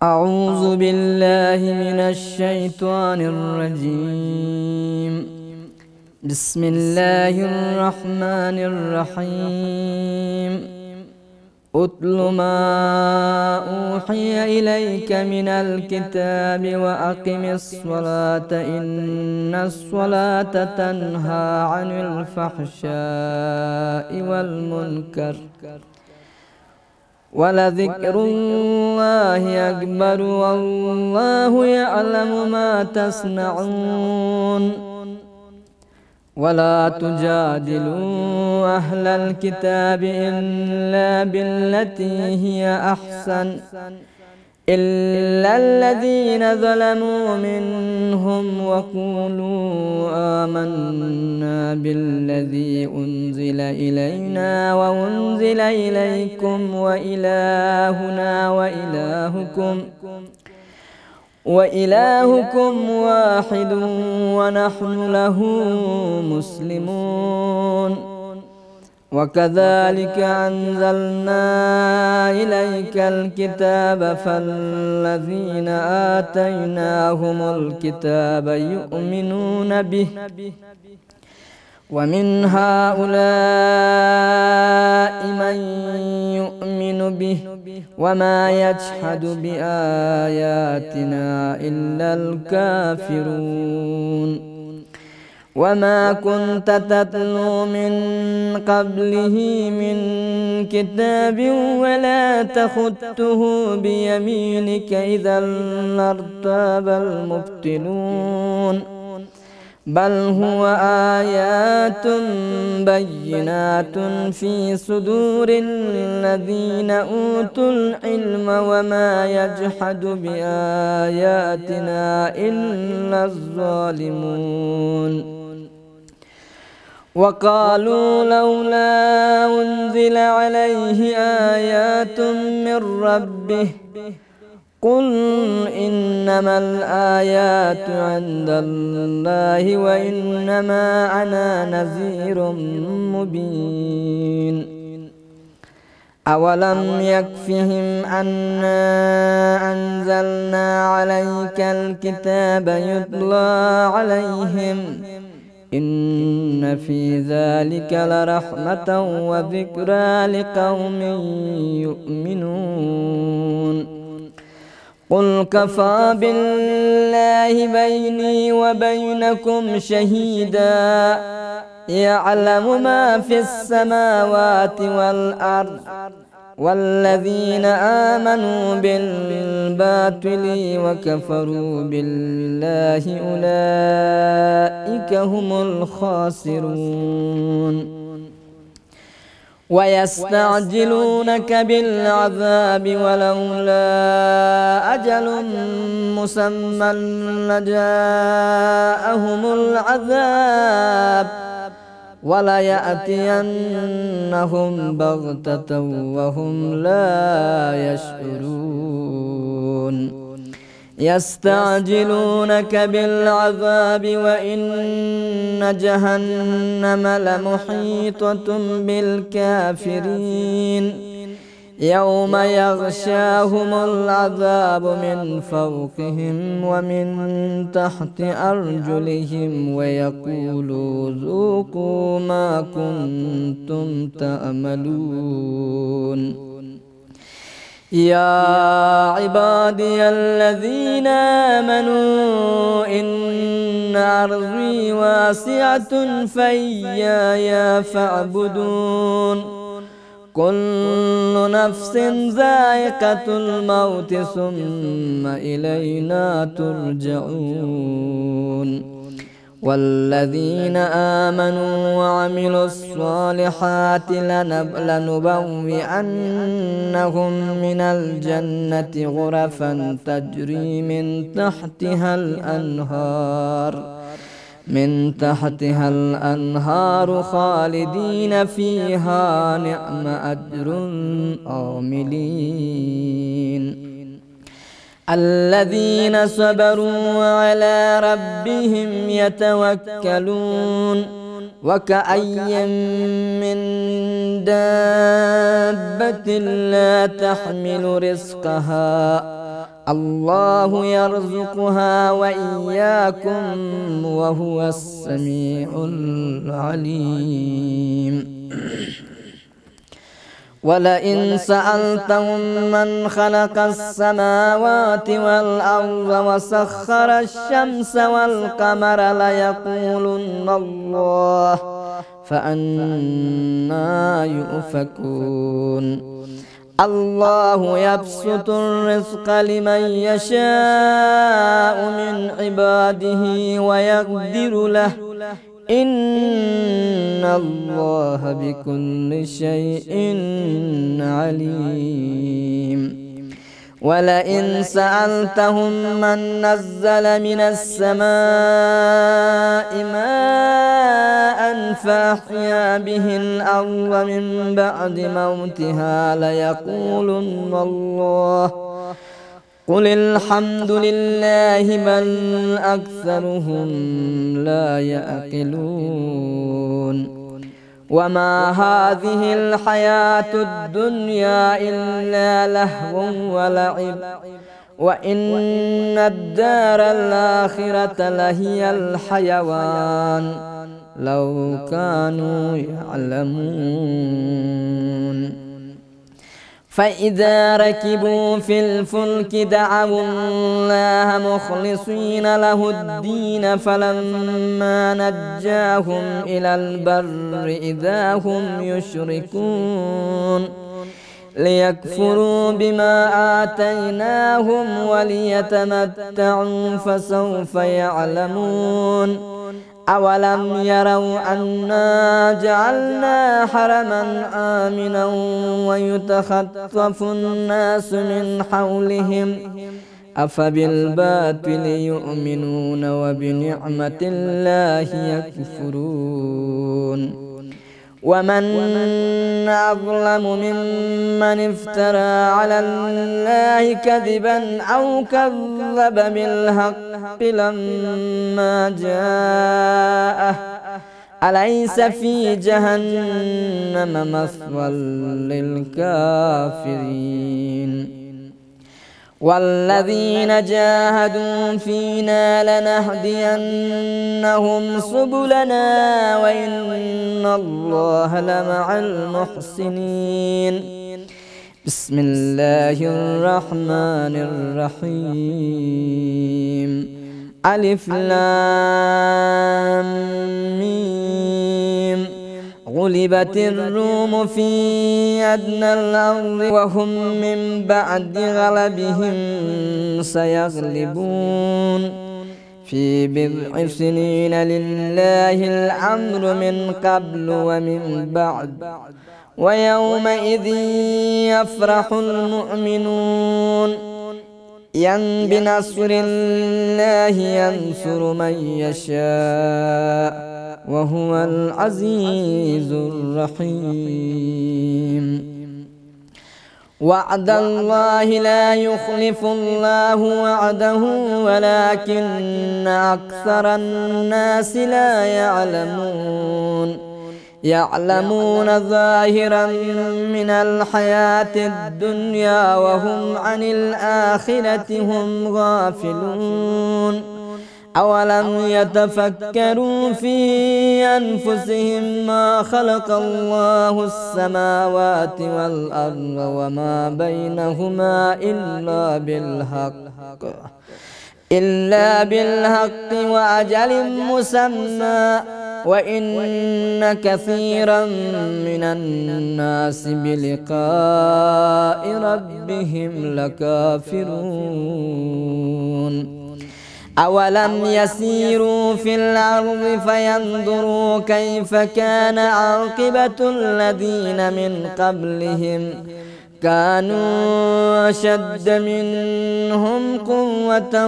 أعوذ بالله من الشيطان الرجيم. بسم الله الرحمن الرحيم. أتل ما أوحي إليك من الكتاب وأقم الصلاة إن الصلاة تنهى عن الفحشاء والمنكر ولذكر الله أكبر والله يعلم ما تصنعون. ولا تجادلوا أهل الكتاب إلا بالتي هي أحسن إلا الذين ظلموا منهم وقولوا آمنا بالذي أنزل إلينا وأنزل إليكم وإلهنا وإلهكم واحد ونحن له مسلمون. وكذلك أنزلنا إليك الكتاب فالذين آتيناهم الكتاب يؤمنون به ومن هؤلاء من يؤمن به وما يجحد بآياتنا إلا الكافرون. وما كنت تتلو من قبله من كتاب ولا تخطه بيمينك إذا لارتاب المبطلون. بل هو آيات بينات في صدور الذين أوتوا العلم وما يجحد بآياتنا إلا الظالمون. وقالوا لولا أنزل عليه آيات من ربه قل إنما الآيات عند الله وإنما أنا نذير مبين. أولم يكفهم أنا أنزلنا عليك الكتاب يتلى عليهم إن في ذلك لرحمة وذكرى لقوم يؤمنون. قل كفى بالله بيني وبينكم شهيدا يعلم ما في السماوات والأرض والذين آمنوا بالباطل وكفروا بالله أولئك هم الخاسرون. ويستعجلونك بالعذاب ولولا أجل مسمى لجاءهم العذاب وليأتينهم بغتة وهم لا يشعرون. يستعجلونك بالعذاب وإن جهنم لمحيطة بالكافرين يوم يغشاهم العذاب من فوقهم ومن تحت أرجلهم ويقول ذوقوا ما كنتم تأملون. يا عبادي الذين آمنوا إن أرضي واسعة فإياي فاعبدون. كل نفس ذائقة الموت ثم إلينا ترجعون. والذين آمنوا وعملوا الصالحات لنبوئنهم من الجنة غرفا تجري من تحتها الأنهار خالدين فيها نعم أجر العاملين. الذين صبروا وعلى ربهم يتوكلون. وكأي من دابة لا تحمل رزقها الله يرزقها وإياكم وهو السميع العليم. ولئن سألتهم من خلق السماوات والأرض وسخر الشمس والقمر ليقولن الله فأنى يؤفكون. الله يبسط الرزق لمن يشاء من عباده ويقدر له إن الله بكل شيء عليم. ولئن سألتهم من نزل من السماء ماء فأحيا به الأرض من بعد موتها ليقولن الله قل الحمد لله بل أكثرهم لا يعقلون. وما هذه الحياة الدنيا إلا لهو ولعب وإن الدار الآخرة لهي الحيوان لو كانوا يعلمون. فإذا ركبوا في الفلك دعوا الله مخلصين له الدين فلما نجاهم إلى البر إذا هم يشركون ليكفروا بما آتيناهم وليتمتعوا فسوف يعلمون. أولم يروا أنا جعلنا حرما آمنا ويتخطف الناس من حولهم أفبالباطل يؤمنون وبنعمة الله يكفرون. ومن أظلم ممن افترى على الله كذبا أو كذب بالحق لما جاءه أليس في جهنم مثوى للكافرين. والذين جاهدوا فينا لنهدينهم سبلنا وإن الله لمع المحسنين. بسم الله الرحمن الرحيم. ألف لام ميم. غلبت الروم في أدنى الأرض وهم من بعد غلبهم سيغلبون في بضع سنين لله الأمر من قبل ومن بعد ويومئذ يفرح المؤمنون. بنصر الله ينصر من يشاء وهو العزيز الرحيم. وعد الله لا يخلف الله وعده ولكن أكثر الناس لا يعلمون ظاهرا من الحياة الدنيا وهم عن الآخرة هم غافلون. أولم يتفكروا في أنفسهم ما خلق الله السماوات والأرض وما بينهما إلا بالحق وأجل مسمى وإن كثيرا من الناس بلقاء ربهم لكافرون. أولم يسيروا في الأرض فينظروا كيف كان عاقبة الذين من قبلهم كانوا أشد منهم قوة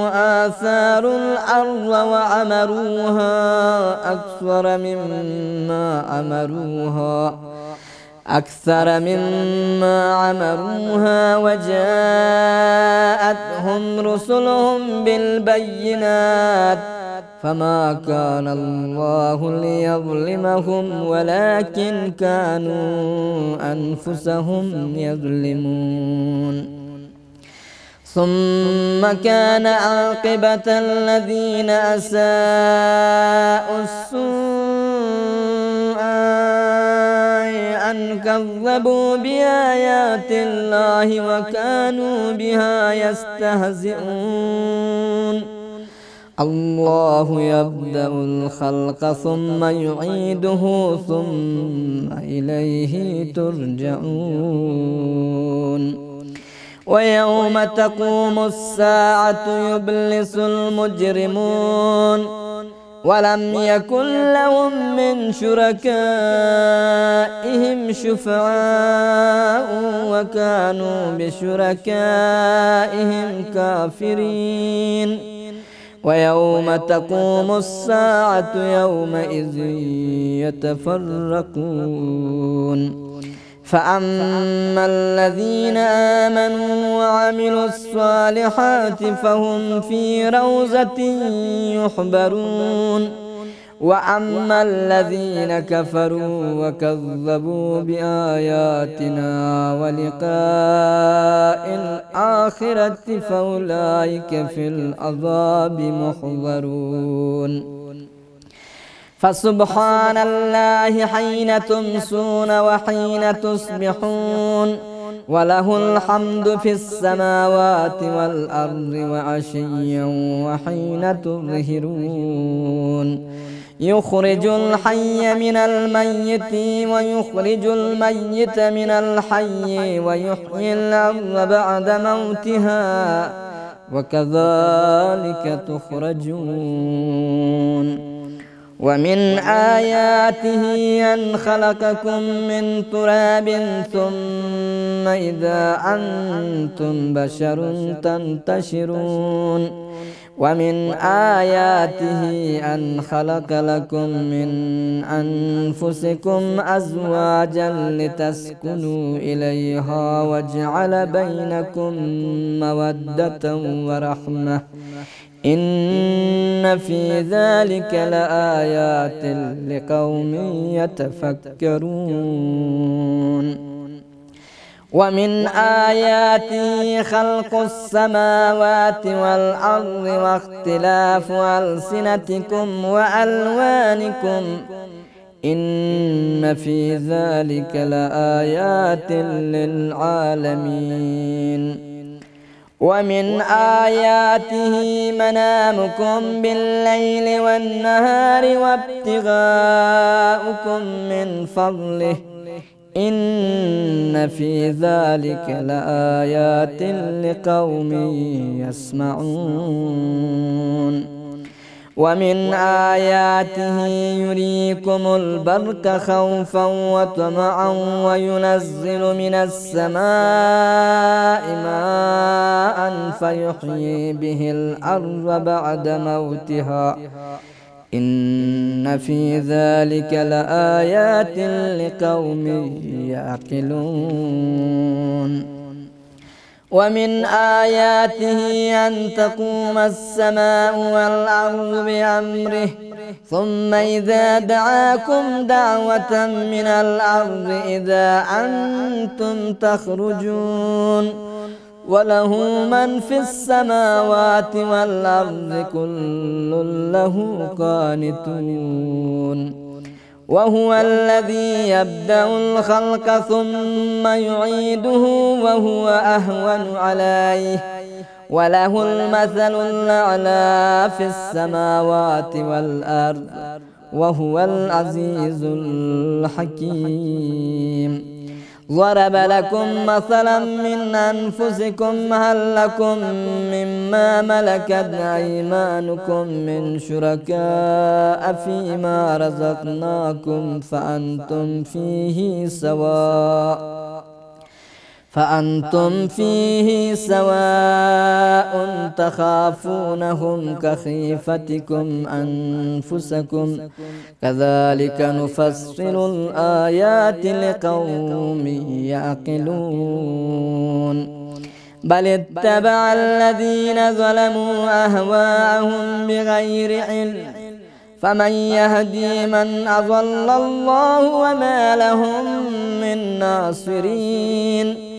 وآثاروا الأرض وعمروها أكثر مما عمروها وجاءتهم رسلهم بالبينات فما كان الله ليظلمهم ولكن كانوا أنفسهم يظلمون. ثم كان عاقبة الذين أساءوا السوء أن كذبوا بآيات الله وكانوا بها يستهزئون الله يبدأ الخلق ثم يعيده ثم إليه ترجعون ويوم تقوم الساعة يبلس المجرمون ولم يكن لهم من شركائهم شفعاء وكانوا بشركائهم كافرين ويوم تقوم الساعة يومئذ يتفرقون فأما الذين آمنوا وعملوا الصالحات فهم في روضة يحبرون وأما الذين كفروا وكذبوا بآياتنا ولقاء الآخرة فأولئك في العذاب محضرون فسبحان الله حين تمسون وحين تصبحون وله الحمد في السماوات والأرض وعشيا وحين تظهرون يخرج الحي من الميت ويخرج الميت من الحي ويحيي الأرض بعد موتها وكذلك تخرجون ومن آياته أن خلقكم من تراب ثم إذا أنتم بشر تنتشرون ومن آياته أن خلق لكم من أنفسكم أزواجا لتسكنوا إليها وجعل بينكم مودة ورحمة إن في ذلك لآيات لقوم يتفكرون ومن آياته خلق السماوات والأرض واختلاف ألسنتكم وألوانكم إن في ذلك لآيات للعالمين ومن آياته منامكم بالليل والنهار وابتغاؤكم من فضله إن في ذلك لآيات لقوم يسمعون ومن آياته يريكم البرق خوفا وطمعا وينزل من السماء ماء فيحيي به الأرض بعد موتها إن في ذلك لآيات لقوم يعقلون ومن آياته أن تقوم السماء والأرض بأمره ثم إذا دعاكم دعوة من الأرض إذا أنتم تخرجون وله من في السماوات والأرض كل له قانتون وهو الذي يبدأ الخلق ثم يعيده وهو أهون عليه وله المثل الأعلى في السماوات والأرض وهو العزيز الحكيم ضرب لكم مثلا من أنفسكم هل لكم مما ملكت أيمانكم من شركاء فيما رزقناكم فأنتم فيه سواء تخافونهم كخيفتكم أنفسكم كذلك نفصل الآيات لقوم يعقلون بل اتبع الذين ظلموا أهواءهم بغير علم فمن يهدي من أضل الله وما لهم من ناصرين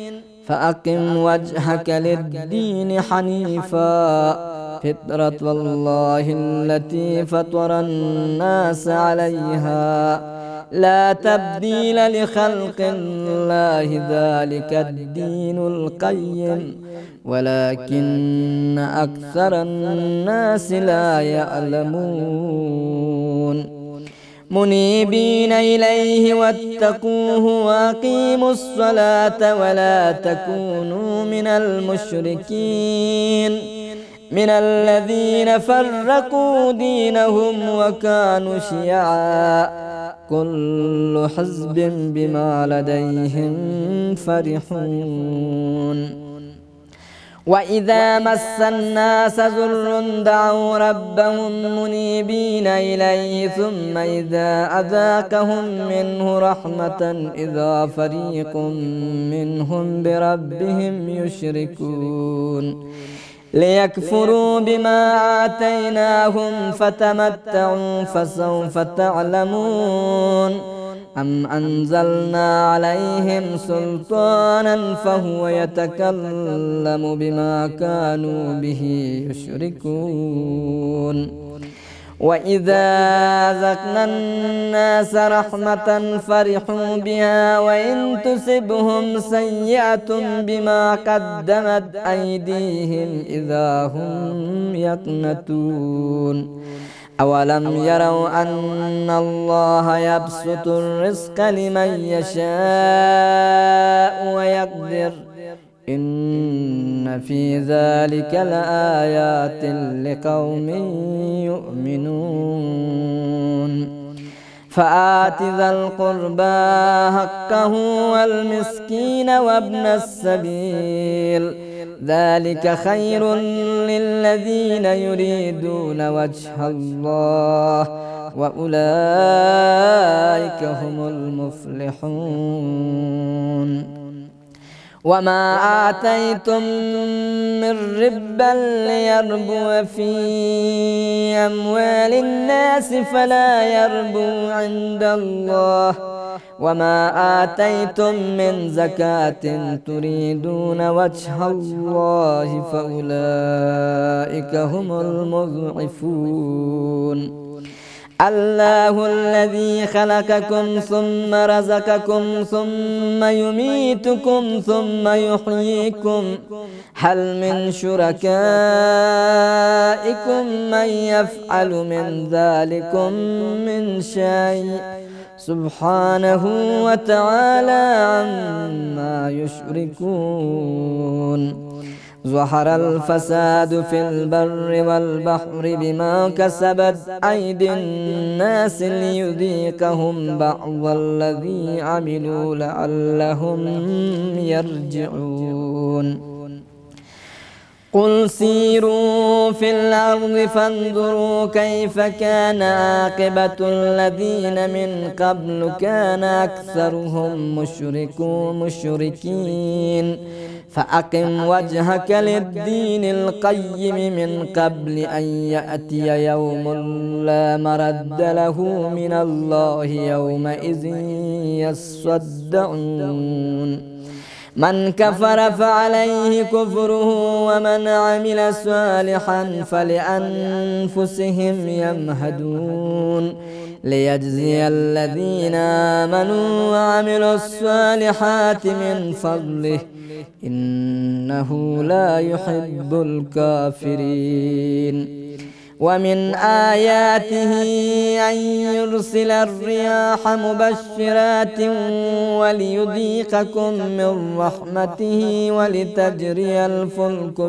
فأقم وجهك للدين حنيفا فطرة الله التي فطر الناس عليها لا تبديل لخلق الله ذلك الدين القيم ولكن أكثر الناس لا يعلمون منيبين إليه واتقوه وأقيموا الصلاة ولا تكونوا من المشركين من الذين فرقوا دينهم وكانوا شيعا كل حزب بما لديهم فرحون وإذا مس الناس ضر دعوا ربهم منيبين إليه ثم إذا أذاقهم منه رحمة إذا فريق منهم بربهم يشركون ليكفروا بما آتيناهم فتمتعوا فسوف تعلمون أم أنزلنا عليهم سلطانا فهو يتكلم بما كانوا به يشركون وإذا أذقنا الناس رحمة فرحوا بها وإن تصبهم سيئة بما قدمت أيديهم إذا هم يقنطون أولم يروا أن الله يبسط الرزق لمن يشاء ويقدر إن في ذلك لآيات لقوم يؤمنون فآت ذا القربى حقه والمسكين وابن السبيل ذلك خير للذين يريدون وجه الله وأولئك هم المفلحون وما آتيتم من ربا ليربو في أموال الناس فلا يربو عند الله وما آتيتم من زكاة تريدون وجه الله فأولئك هم المضعفون الله الذي خلقكم ثم رزقكم ثم يميتكم ثم يحييكم هل من شركائكم من يفعل من ذلكم من شيء سبحانه وتعالى عما يشركون ظهر الفساد في البر والبحر بما كسبت أيدي الناس ليذيقهم بعض الذي عملوا لعلهم يرجعون قل سيروا في الأرض فانظروا كيف كان عاقبة الذين من قبل كان أكثرهم مشركين فأقم وجهك للدين القيم من قبل أن يأتي يوم لا مرد له من الله يومئذ يصدعون من كفر فعليه كفره ومن عمل صالحا فلأنفسهم يمهدون ليجزي الذين آمنوا وعملوا الصالحات من فضله إنه لا يحب الكافرين ومن آياته أن يرسل الرياح مبشرات وليذيقكم من رحمته ولتجري الفلك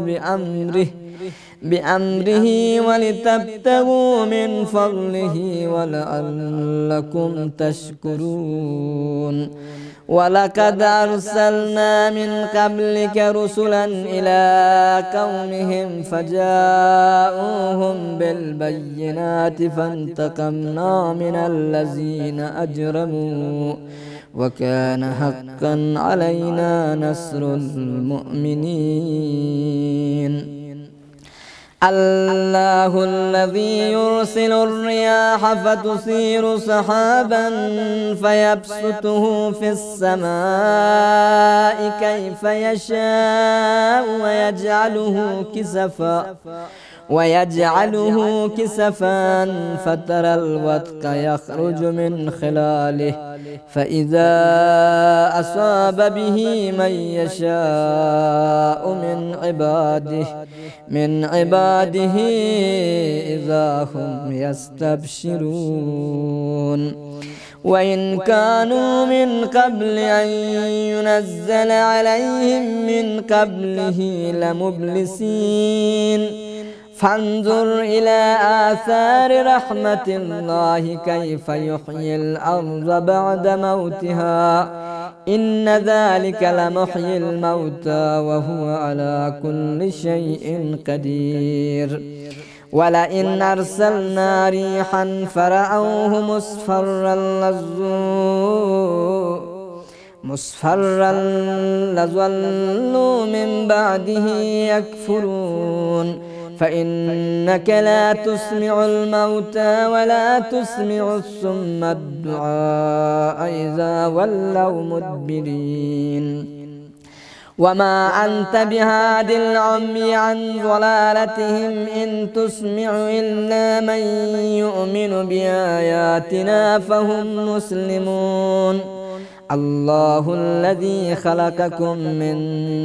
بأمره ولتبتغوا من فضله ولعلكم تشكرون ولقد أرسلنا من قبلك رسلا إلى قومهم فجاءوهم بالبينات فانتقمنا من الذين أجرموا وكان حقا علينا نصر المؤمنين الله الذي يرسل الرياح فتثير سحابا فيبسطه في السماء كيف يشاء ويجعله كسفا فترى الودق يخرج من خلاله فإذا أصاب به من يشاء من عباده إذا هم يستبشرون وإن كانوا من قبل أن ينزل عليهم من قبله لمبلسين فانظر إلى آثار رحمة الله كيف يحيي الأرض بعد موتها إن ذلك لمحيي الموتى وهو على كل شيء قدير ولئن أرسلنا ريحا فرأوه مصفرا لظلوا من بعده يكفرون فإنك لا تسمع الموتى ولا تسمع الصم الدعاء إذا ولوا مدبرين وما أنت بهاد العمي عن ضلالتهم إن تسمع إلا من يؤمن بآياتنا فهم مسلمون الله الذي خلقكم من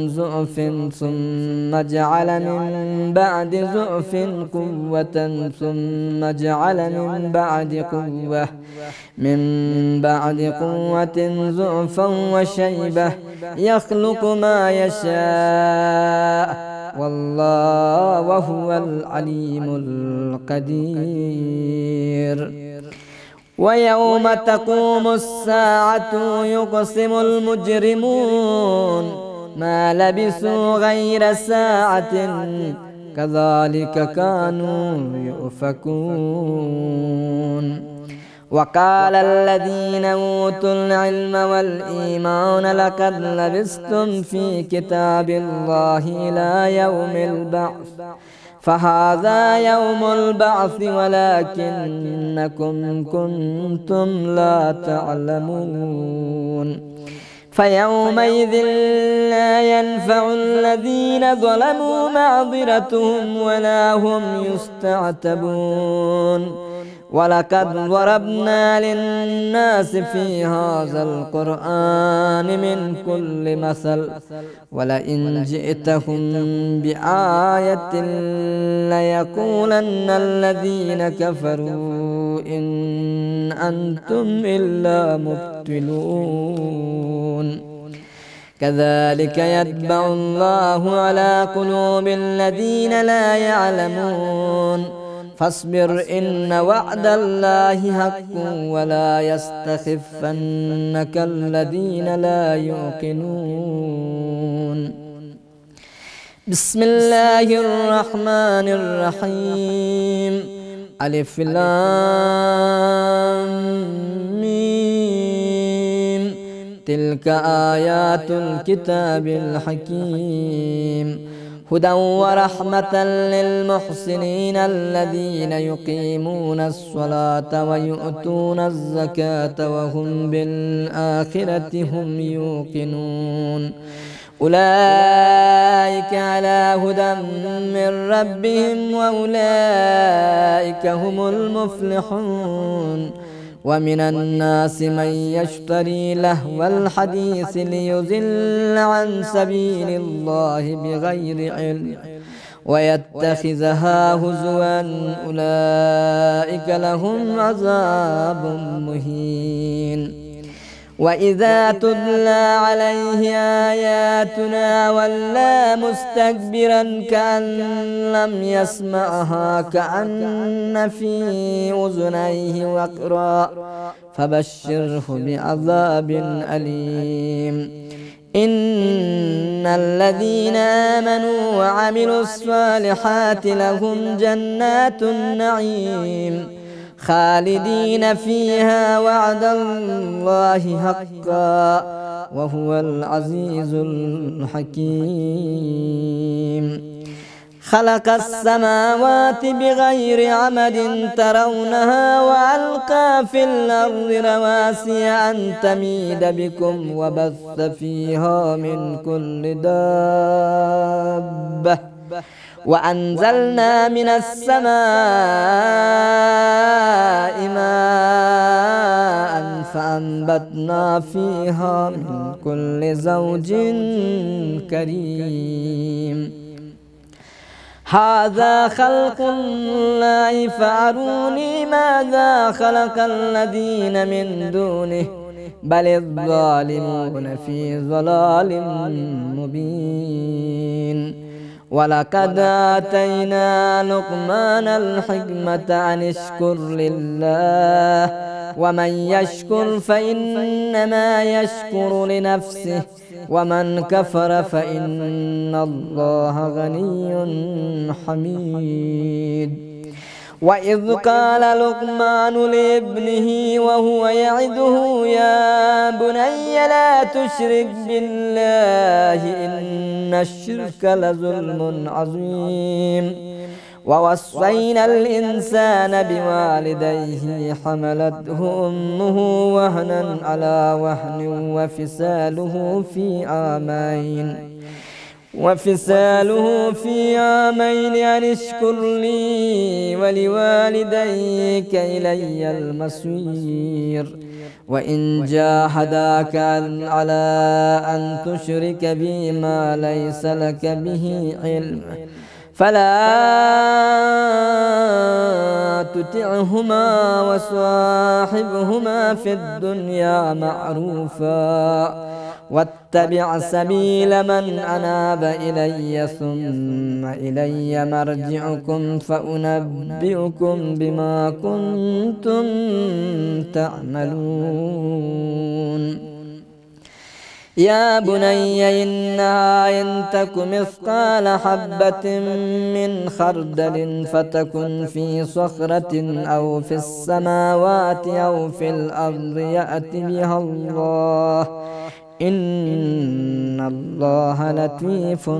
ضعف ثم جعل من بعد ضعف قوة ثم جعل من بعد قوة ضعفا وشيبة يخلق ما يشاء والله وهو العليم القدير ويوم تقوم الساعة يقسم المجرمون ما لبثوا غير ساعة كذلك كانوا يؤفكون وقال الذين أوتوا العلم والإيمان لقد لبثتم في كتاب الله إلى يوم البعث فهذا يوم البعث ولكنكم كنتم لا تعلمون فيومئذ لا ينفع الذين ظلموا معذرتهم ولا هم يستعتبون ولقد ضربنا للناس في هذا القرآن من كل مثل ولئن جئتهم بآية ليقولن الذين كفروا إن أنتم إلا مبطلون كذلك يطبع الله على قلوب الذين لا يعلمون فاصبر إن وعد الله حق ولا يستخفنك الذين لا يوقنون بسم الله الرحمن الرحيم ألف لام ميم تلك آيات الكتاب الحكيم هدى ورحمة للمحسنين الذين يقيمون الصلاة ويؤتون الزكاة وهم بالآخرة هم يوقنون أولئك على هدى من ربهم وأولئك هم المفلحون ومن الناس من يشتري لهو الحديث ليضل عن سبيل الله بغير علم ويتخذها هزوا أولئك لهم عذاب مهين وإذا تتلى عليه آياتنا ولى مستكبرا كأن لم يسمعها كأن في أذنيه وقرا فبشره بعذاب أليم إن الذين آمنوا وعملوا الصالحات لهم جنات النعيم خالدين فيها وعد الله حقا وهو العزيز الحكيم خلق السماوات بغير عمد ترونها وألقى في الأرض رواسي أن تميد بكم وبث فيها من كل دابة وأنزلنا من السماء ماء فأنبتنا فيها من كل زوج كريم هذا خلق الله فأروني ماذا خلق الذين من دونه بل الظالمون في ضلال مبين ولقد آتينا لقمان الحكمة أن اشكر لله ومن يشكر فإنما يشكر لنفسه ومن كفر فإن الله غني حميد وإذ قال لقمان لابنه وهو يعظه يا بني لا تشرك بالله إن الشرك لظلم عظيم ووصينا الإنسان بوالديه حملته أمه وهنا على وهن وفصاله في عامين أن اشكر لي ولوالديك إلي المصير وإن جاهداك على أن تشرك بي ما ليس لك به علم فلا تطعهما وصاحبهما في الدنيا معروفا واتبع سبيل من أناب إلي ثم إلي مرجعكم فأنبئكم بما كنتم تعملون يا بني إنها إن تك مثقال حبة من خردل فتكن في صخرة أو في السماوات أو في الأرض يأت بها الله إن الله لطيف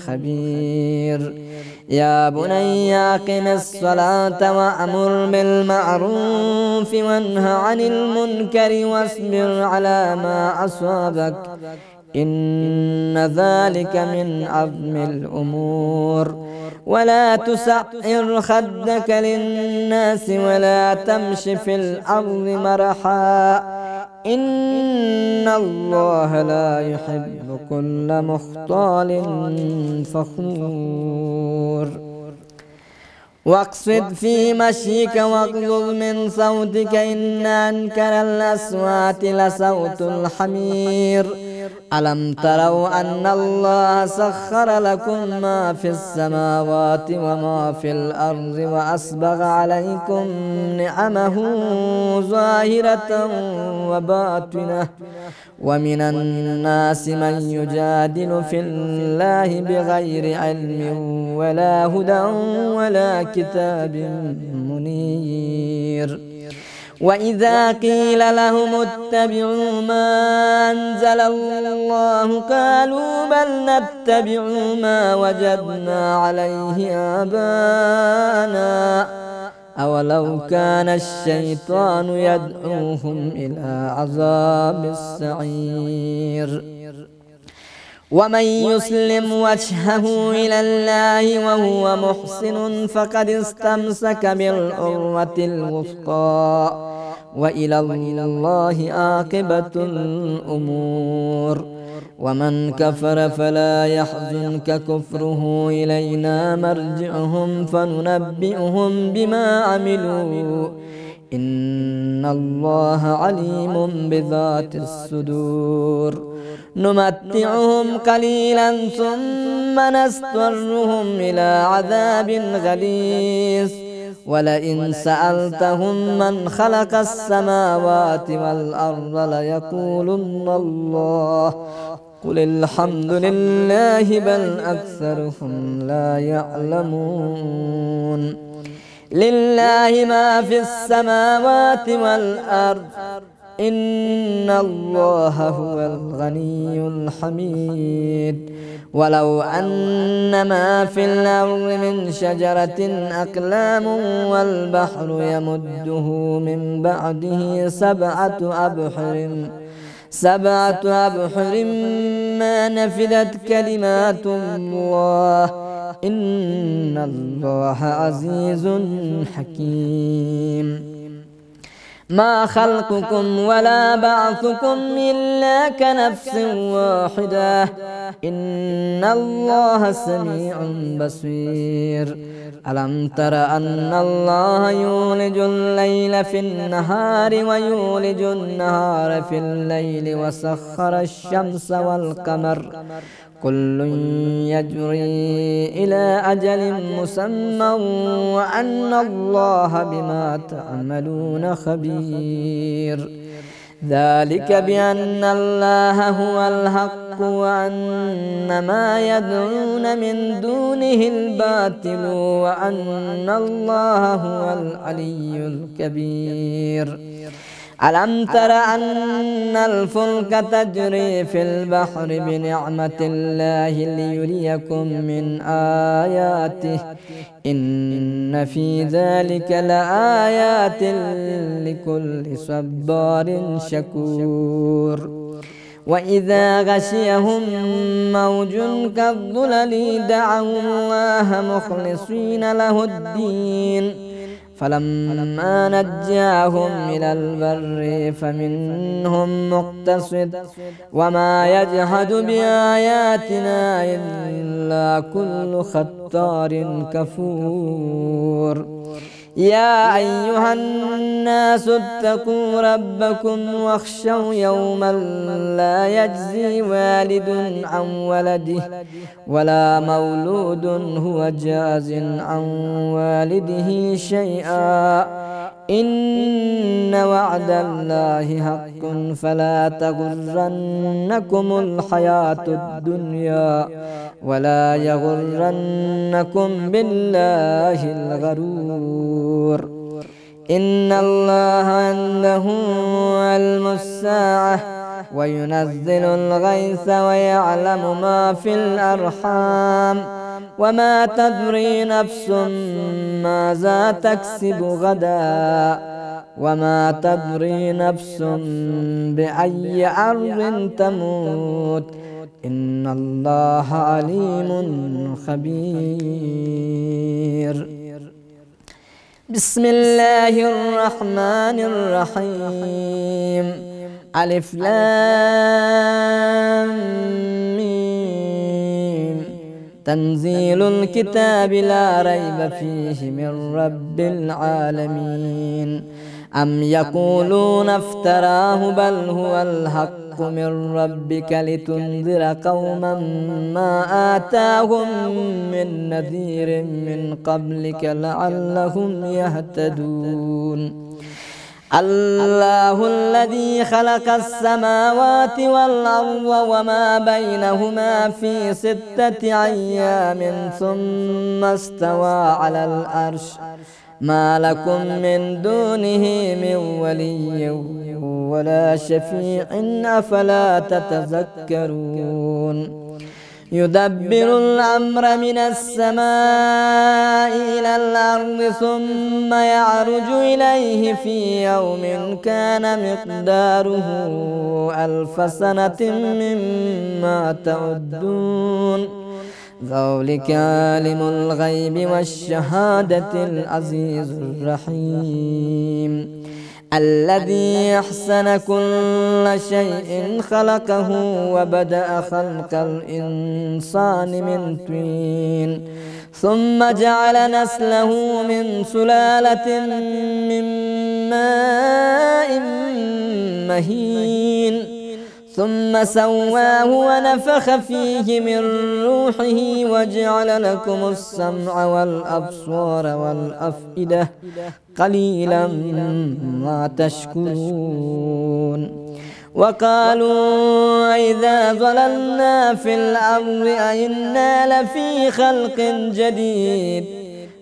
خبير يا بني أقم الصلاة وأمر بالمعروف وانه عن المنكر واصبر على ما أصابك إن ذلك من عزم الأمور ولا تسعر خدك للناس ولا تمش في الأرض مرحا إن الله لا يحب كل مختال فخور واقصد في مشيك واغضض من صوتك إن أنكر الأصوات لصوت الحمير ألم تروا أن الله سخر لكم ما في السماوات وما في الأرض وأسبغ عليكم نعمه ظاهرة وباطنة ومن الناس من يجادل في الله بغير علم ولا هدى ولا كتاب منير وإذا قيل لهم اتبعوا ما أنزل الله قالوا بل نتبع ما وجدنا عليه آباءنا أولو كان الشيطان يدعوهم إلى عذاب السعير ومن يسلم وجهه إلى الله وهو محسن فقد استمسك بالعروة الوثقى وإلى الله عاقبة الأمور ومن كفر فلا يحزنك كفره إلينا مرجعهم فننبئهم بما عملوا إن الله عليم بذات الصدور نمتعهم قليلا ثم نضطرهم إلى عذاب غليظ ولئن سألتهم من خلق السماوات والأرض ليقولن الله قل الحمد لله بل أكثرهم لا يعلمون لله ما في السماوات والأرض إن الله هو الغني الحميد ولو أن ما في الأرض من شجرة أقلام والبحر يمده من بعده سبعة أبحر ما نفدت كلمات الله إن الله عزيز حكيم ما خلقكم ولا بعثكم إلا كنفس واحدة إن الله سميع بصير ألم تر أن الله يولج الليل في النهار ويولج النهار في الليل وسخر الشمس والقمر كل يجري إلى أجل مسمى وأن الله بما تعملون خبير ذلك بأن الله هو الحق وأن ما يدعون من دونه الباطل وأن الله هو العلي الكبير ألم تر أن الفلك تجري في البحر بنعمة الله ليريكم من آياته إن في ذلك لآيات لكل صبار شكور وإذا غشيهم موج كالظلل دعوا الله مخلصين له الدين فلما نجاهم إلى البر فمنهم مقتصد وما يجحد بآياتنا إلا كل ختار كفور يا أيها الناس اتقوا ربكم واخشوا يوما لا يجزي والد عن ولده ولا مولود هو جاز عن والده شيئا إن وعد الله حق فلا تغرنكم الحياة الدنيا ولا يغرنكم بالله الغرور إن الله عنده علم الساعة وينزل الغيث ويعلم ما في الأرحام وما تدري نفس ماذا تكسب غدا وما تدري نفس بأي أرض تموت إن الله عليم خبير بسم الله الرحمن الرحيم ألف لام ميم تنزيل الكتاب لا ريب فيه من رب العالمين أم يقولون افتراه بل هو الحق من ربك لتنذر قوما ما آتاهم من نذير من قبلك لعلهم يهتدون الله الذي خلق السماوات والأرض وما بينهما في 6 أيام ثم استوى على العرش ما لكم من دونه من ولي ولا شفيع أفلا تتذكرون يدبر الأمر من السماء إلى الأرض ثم يعرج إليه في يوم كان مقداره 1000 سنة مما تعدون ذلك عالم الغيب والشهادة العزيز الرحيم الذي أحسن كل شيء خلقه وبدأ خلق الإنسان من طين ثم جعل نسله من سلالة من ماء مهين ثم سواه ونفخ فيه من روحه وجعل لكم السمع والأبصار والأفئدة قليلا ما تشكرون وقالوا إذا ضللنا في الأرض أئنا لفي خلق جديد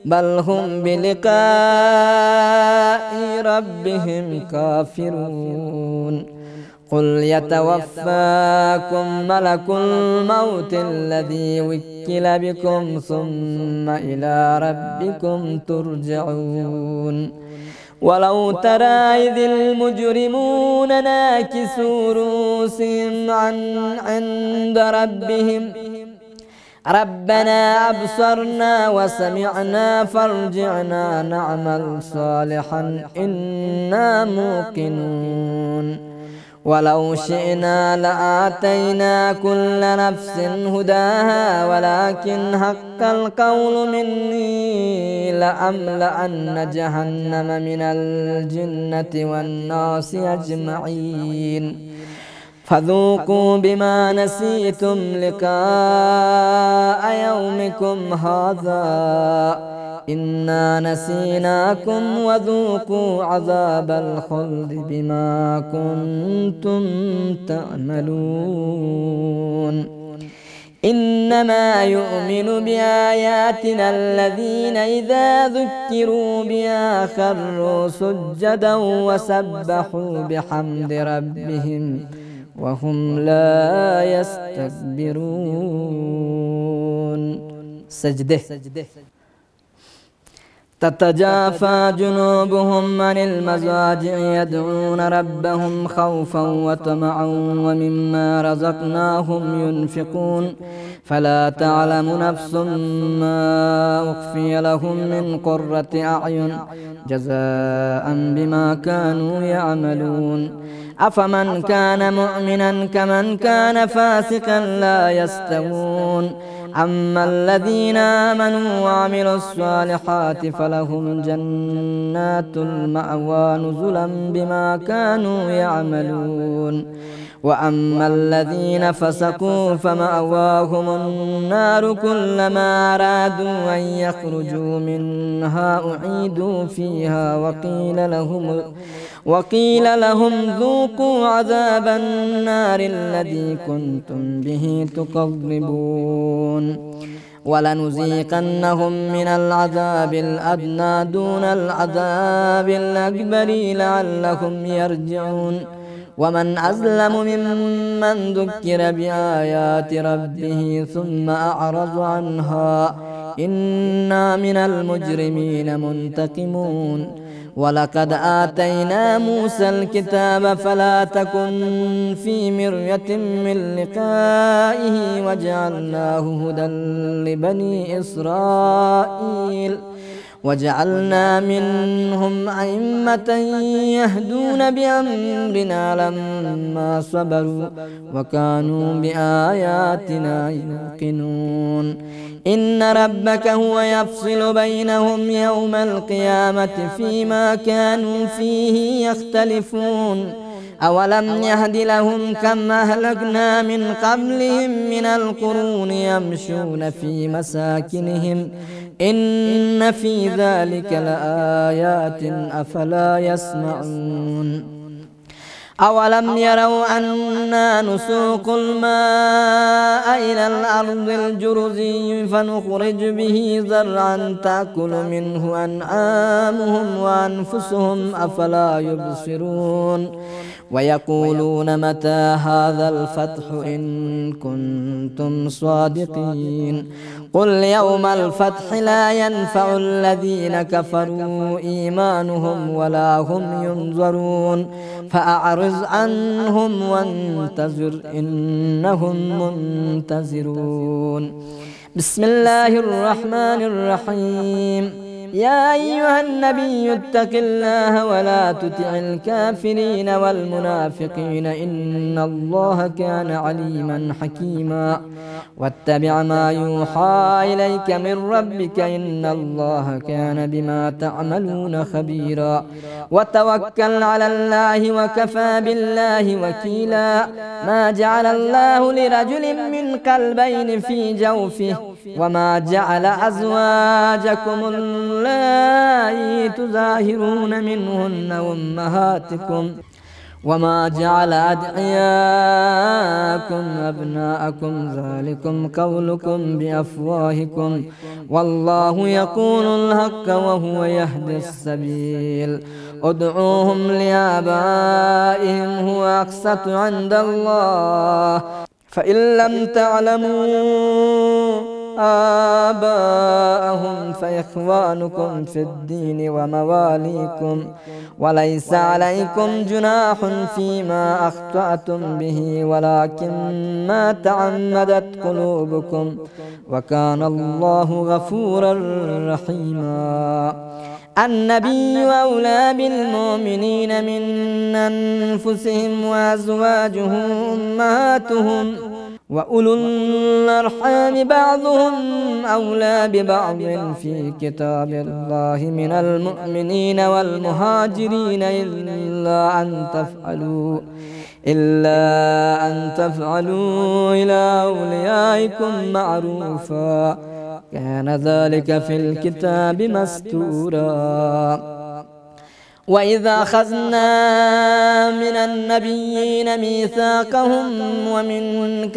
بل هم بلقاء ربهم كافرون قل يتوفاكم ملك الموت الذي وكل بكم ثم إلى ربكم ترجعون ولو ترى إذ المجرمون ناكسوا رؤوسهم عند ربهم ربنا أبصرنا وسمعنا فارجعنا نعمل صالحا إنا موقنون ولو شئنا لآتينا كل نفس هداها ولكن حق القول مني لأملأن جهنم من الجنة والناس أجمعين فذوقوا بما نسيتم لقاء يومكم هذا إنا نسيناكم وذوقوا عذاب الخلد بما كنتم تعملون إنما يؤمن بآياتنا الذين إذا ذكروا بها خروا سجدا وسبحوا بحمد ربهم وهم لا يستكبرون. سجده. تتجافى جنوبهم عن المضاجع يدعون ربهم خوفا وطمعا ومما رزقناهم ينفقون فلا تعلم نفس ما أخفي لهم من قرة أعين جزاء بما كانوا يعملون أفمن كان مؤمنا كمن كان فاسقا لا يستوون أما الذين آمنوا وعملوا الصالحات فلهم جنات المأوى نزلا بما كانوا يعملون وأما الذين فسقوا فمأواهم النار كلما أرادوا أن يخرجوا منها أعيدوا فيها وقيل لهم ذوقوا عذاب النار الذي كنتم به تكذبون ولنذيقنهم من العذاب الأدنى دون العذاب الأكبر لعلهم يرجعون ومن أظلم ممن ذكر بآيات ربه ثم أعرض عنها إنا من المجرمين منتقمون ولقد آتينا موسى الكتاب فلا تكن في مرية من لقائه وجعلناه هدى لبني إسرائيل وجعلنا منهم أئمة يهدون بأمرنا لما صبروا وكانوا بآياتنا يوقنون إن ربك هو يفصل بينهم يوم القيامة فيما كانوا فيه يختلفون أولم يهد لهم كم أهلكنا من قبلهم من القرون يمشون في مساكنهم إن في ذلك لآيات أفلا يسمعون أولم يروا أنا نسوق الماء إلى الأرض الجرز فنخرج به زرعا تأكل منه أنعامهم وأنفسهم أفلا يبصرون ويقولون متى هذا الفتح إن كنتم صادقين قل يوم الفتح لا ينفع الذين كفروا إيمانهم ولا هم ينظرون فأعرض عنهم وانتظر إنهم منتظرون. بسم الله الرحمن الرحيم. يا أيها النبي اتق الله ولا تطع الكافرين والمنافقين إن الله كان عليما حكيما واتبع ما يوحى إليك من ربك إن الله كان بما تعملون خبيرا وتوكل على الله وكفى بالله وكيلا ما جعل الله لرجل من قلبين في جوفه وما جعل أزواجكم اللائي تظاهرون منهن أمهاتكم وما جعل أدعياكم أبناءكم ذلكم قولكم بأفواهكم والله يقول الحق وهو يهدي السبيل ادعوهم لآبائهم هو أقسط عند الله فإن لم تعلموا آباءهم فإخوانكم في الدين ومواليكم وليس عليكم جناح فيما أخطأتم به ولكن ما تعمدت قلوبكم وكان الله غفورا رحيما. النبي أولى بالمؤمنين من أنفسهم وأزواجه أمهاتهم وأولو الأرحام بعضهم أولى ببعض في كتاب الله من المؤمنين والمهاجرين إلا أن تفعلوا إلى أوليائكم معروفا كان ذلك في الكتاب مسطورا. وإذا أخذنا من النبيين ميثاقهم ومنك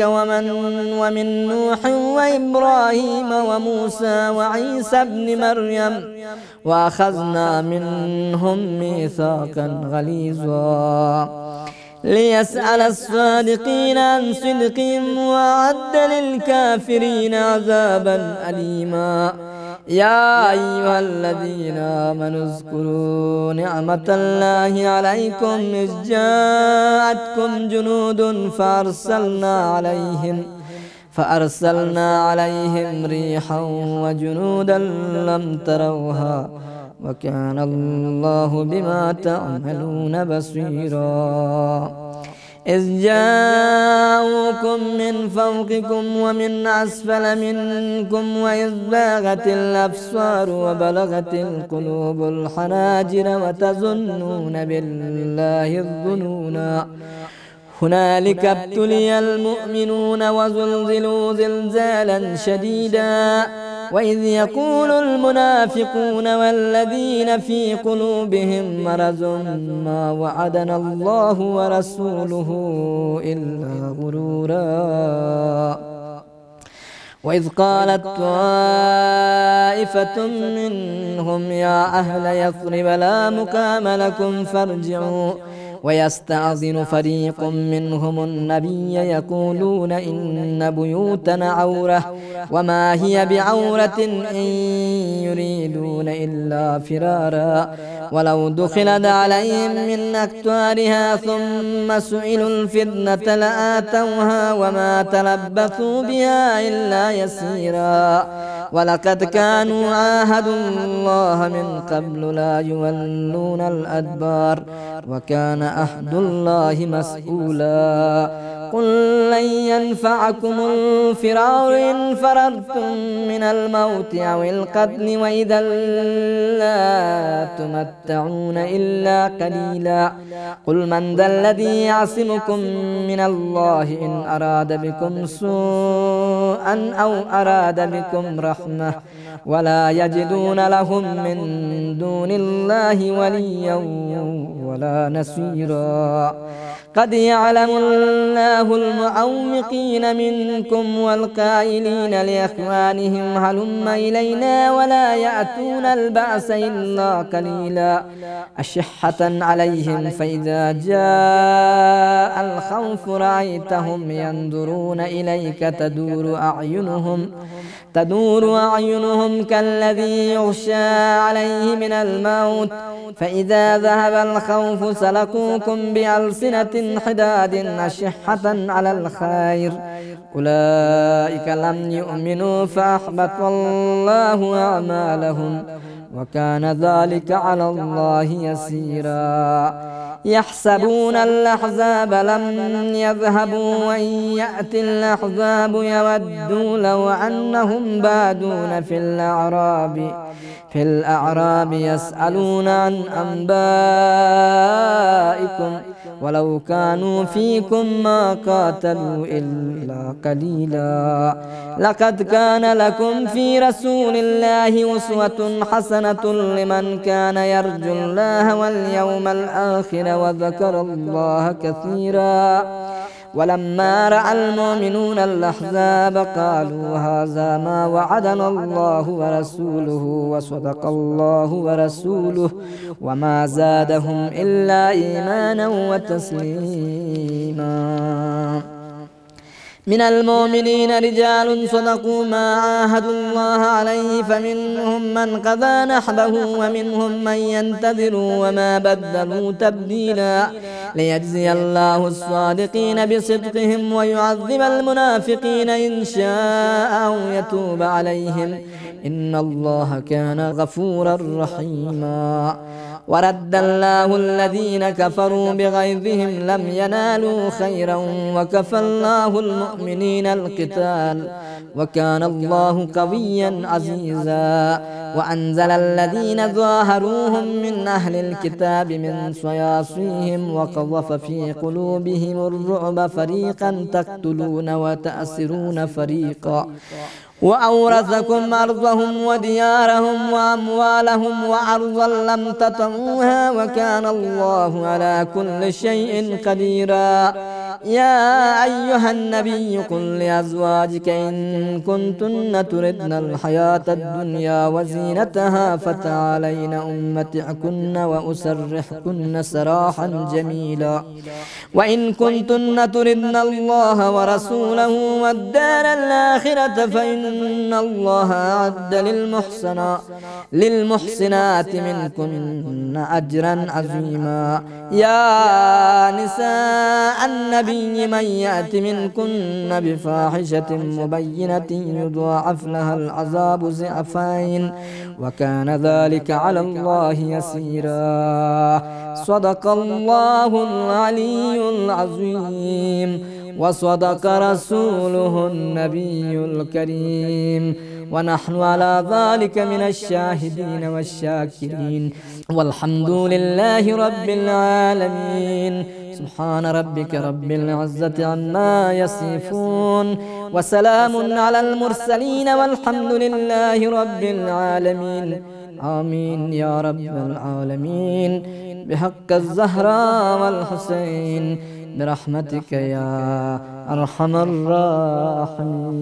ومن نوح وإبراهيم وموسى وعيسى ابن مريم وأخذنا منهم ميثاقا غليظا ليسأل الصادقين عن صدقهم وأعد للكافرين عذابا أليما. يا أيها الذين آمنوا اذكروا نعمة الله عليكم إذ جاءتكم جنود فأرسلنا عليهم ريحا وجنودا لم تروها وكان الله بما تعملون بصيرا. إذ جاءوكم من فوقكم ومن أسفل منكم وإذ زاغت الأبصار وبلغت القلوب الحناجر وتظنون بالله الظنونا هنالك ابتلي المؤمنون وزلزلوا زلزالا شديدا. وإذ يقول المنافقون والذين في قلوبهم مرض ما وعدنا الله ورسوله إلا غرورا. وإذ قالت طائفة منهم يا أهل يثرب لا مقام لكم فارجعوا ويستأذن فريق منهم النبي يقولون إن بيوتنا عورة وما هي بعورة إن يريدون إلا فرارا ولو دخلت عليهم من أكتارها ثم سئلوا الفتنة لآتوها وما تلبثوا بها إلا يسيرا. ولقد كانوا عاهدوا الله من قبل لا يولون الأدبار وكان عهد الله مسؤولا. قل لن ينفعكم الفرار إن فررتم من الموت أو القتل وإذا لا تمتعون إلا قليلا. قل من ذا الذي يعصمكم من الله إن أراد بكم سوءا أو أراد بكم رحمة ولا يجدون لهم من دون الله وليا ولا نصيرا. قد يعلم الله المعوقين منكم والقائلين لإخوانهم هلم إلينا ولا يأتون البأس إلا قليلا أشحة عليهم فإذا جاء الخوف رأيتهم ينظرون إليك تدور أعينهم كالذي يغشى عليه من الموت فإذا ذهب الخوف سلكوكم بألسنة حداد أشحة على الخير أولئك لم يؤمنوا فأحبط الله أعمالهم وكان ذلك على الله يسيرا. يحسبون الأحزاب لم يذهبوا وإن يأتي الأحزاب يودوا لو أنهم بادون في الأعراب يسألون عن أنبائكم ولو كانوا فيكم ما قاتلوا إلا قليلا. لقد كان لكم في رسول الله أسوة حسنة لمن كان يرجو الله واليوم الآخر وذكر الله كثيرا. ولما رأى المؤمنون الأحزاب قالوا هذا ما وعدنا الله ورسوله وصدق الله ورسوله وما زادهم إلا إيمانا وتسليما. من المؤمنين رجال صدقوا ما عاهدوا الله عليه فمنهم من قضى نحبه ومنهم من ينتظر وما بدلوا تبديلا. ليجزي الله الصادقين بصدقهم ويعذب المنافقين إن شاء أو يتوب عليهم إن الله كان غفورا رحيما. ورد الله الذين كفروا بغيظهم لم ينالوا خيرا وكفى الله المؤمنين القتال وكان الله قويا عزيزا. وأنزل الذين ظاهروهم من أهل الكتاب من صياصيهم وقذف في قلوبهم الرعب فريقا تقتلون وتأسرون فريقا. وأورثكم أرضهم وديارهم وأموالهم وأرضا لم تطئوها وكان الله على كل شيء قديرا. يا أيها النبي قل لأزواجك إن كنتن تردن الحياة الدنيا وزينتها فتعالين أمتعكن وأسرحكن سراحا جميلا. وإن كنتن تردن الله ورسوله والدار الآخرة فإن الله أعد للمحسنات منكن أجرا عظيما. يا نساء النبي من يأت منكن بفاحشة مبينة يضاعف لها العذاب ضعفين وكان ذلك على الله يسيرا. صدق الله العلي العظيم وصدق رسوله النبي الكريم ونحن على ذلك من الشاهدين والشاكرين والحمد لله رب العالمين. سبحان ربك رب العزة عما يصفون وسلام على المرسلين والحمد لله رب العالمين. آمين يا رب العالمين بحق الزهراء والحسين برحمتك يا أرحم الراحمين.